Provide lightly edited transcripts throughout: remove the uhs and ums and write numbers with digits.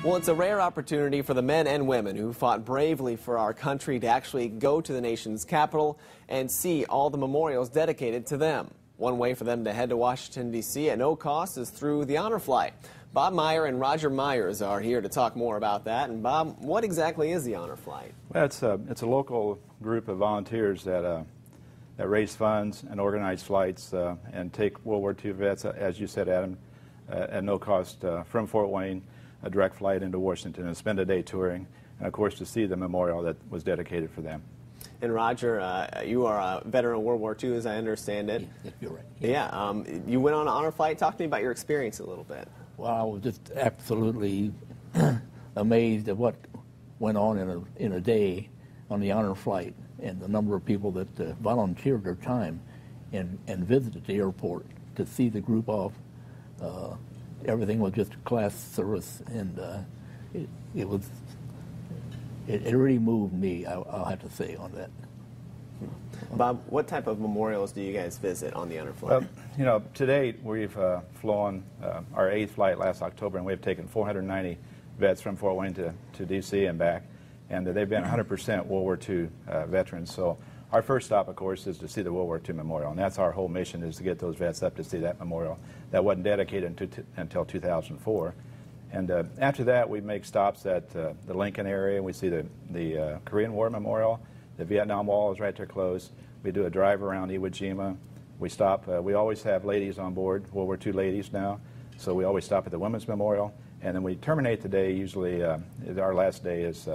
Well, it's a rare opportunity for the men and women who fought bravely for our country to actually go to the nation's capital and see all the memorials dedicated to them. One way for them to head to Washington, D.C. at no cost is through the Honor Flight. Bob Myer and Roger Myers are here to talk more about that. And Bob, what exactly is the Honor Flight? Well, it's a local group of volunteers that raise funds and organize flights and take World War II vets, as you said, Adam, at no cost from Fort Wayne, a direct flight into Washington, and spend a day touring, and of course to see the memorial that was dedicated for them. And Roger, you are a veteran of World War II, as I understand it. Yeah, you're right. Yeah, you went on an Honor Flight. Talk to me about your experience a little bit. Well, I was just absolutely amazed at what went on in a day on the Honor Flight, and the number of people that volunteered their time and visited the airport to see the group off. Everything was just a class service, and it really moved me, I'll have to say, on that. Bob, what type of memorials do you guys visit on the Honor Flight? Well, you know, to date we've flown our 8th flight last October, and we've taken 490 vets from Fort Wayne to D.C. and back, and they've been 100% World War II veterans. So our first stop, of course, is to see the World War II Memorial, and that's our whole mission, is to get those vets up to see that memorial that wasn't dedicated until 2004. And after that, we make stops at the Lincoln area. We see the Korean War Memorial. The Vietnam Wall is right there close. We do a drive around Iwo Jima. We stop. We always have ladies on board, World War II ladies now, so we always stop at the Women's Memorial. And then we terminate the day, usually our last day is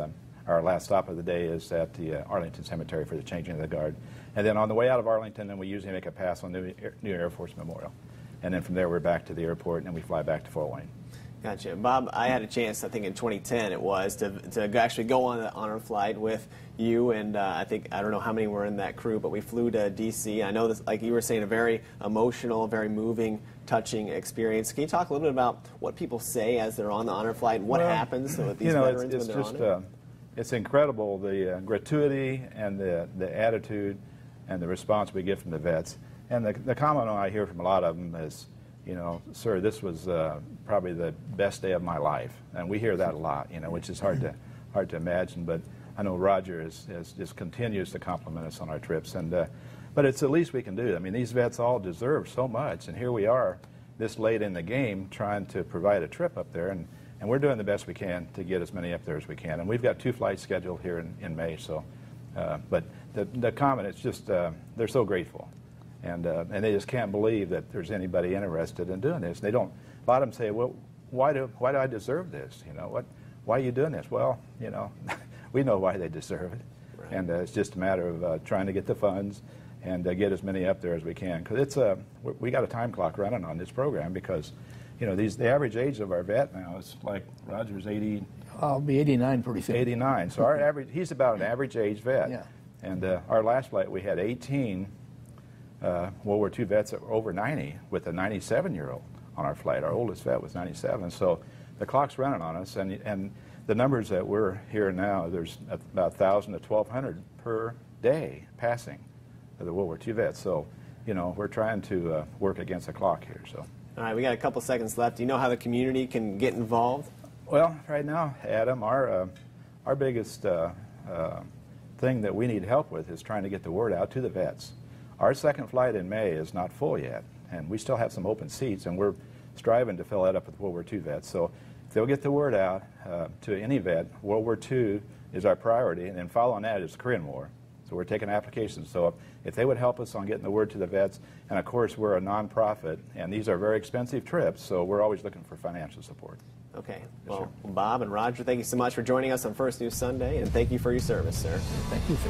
our last stop of the day is at the Arlington Cemetery for the changing of the guard. And then on the way out of Arlington, then we usually make a pass on the New Air Force Memorial. And then from there, we're back to the airport, and we fly back to Fort Wayne. Gotcha. Bob, I had a chance, I think in 2010 it was, to actually go on the Honor Flight with you, and I don't know how many were in that crew, but we flew to D.C. I know this, like you were saying, a very emotional, very moving, touching experience. Can you talk a little bit about what people say as they're on the Honor Flight, and what happens with these veterans when they're on it? It's incredible, the gratuity and the attitude and the response we get from the vets. And the comment I hear from a lot of them is, you know, sir, this was probably the best day of my life. And we hear that a lot, you know, which is hard to imagine. But I know Roger just continues to compliment us on our trips. And but it's the least we can do. I mean, these vets all deserve so much. And here we are this late in the game trying to provide a trip up there. And we're doing the best we can to get as many up there as we can. And we've got 2 flights scheduled here in May. So, but the comment, it's just they're so grateful. And they just can't believe that there's anybody interested in doing this. They don't. A lot of them say, "Well, why do I deserve this? You know, why are you doing this?" Well, you know, we know why they deserve it, right. And it's just a matter of trying to get the funds and get as many up there as we can. Because it's we got a time clock running on this program because, you know, the average age of our vet now is like Roger's 80. I'll be 89 pretty soon. 89. So our average, he's about an average age vet. Yeah. And our last flight we had 18. World War II vets that were over 90 with a 97-year-old on our flight. Our oldest vet was 97. So the clock's running on us, and the numbers that we're hearing now, there's about 1,000 to 1,200 per day passing of the World War II vets. So, you know, we're trying to work against the clock here. So. All right, we got a couple seconds left. Do you know how the community can get involved? Well, right now, Adam, our biggest thing that we need help with is trying to get the word out to the vets. Our second flight in May is not full yet, and we still have some open seats, and we're striving to fill that up with World War II vets. So if they'll get the word out to any vet, World War II is our priority, and then following that is the Korean War. So we're taking applications. So if they would help us on getting the word to the vets, and of course we're a nonprofit, and these are very expensive trips, so we're always looking for financial support. Okay. Well, Bob and Roger, thank you so much for joining us on First News Sunday, and thank you for your service, sir. Thank you, sir.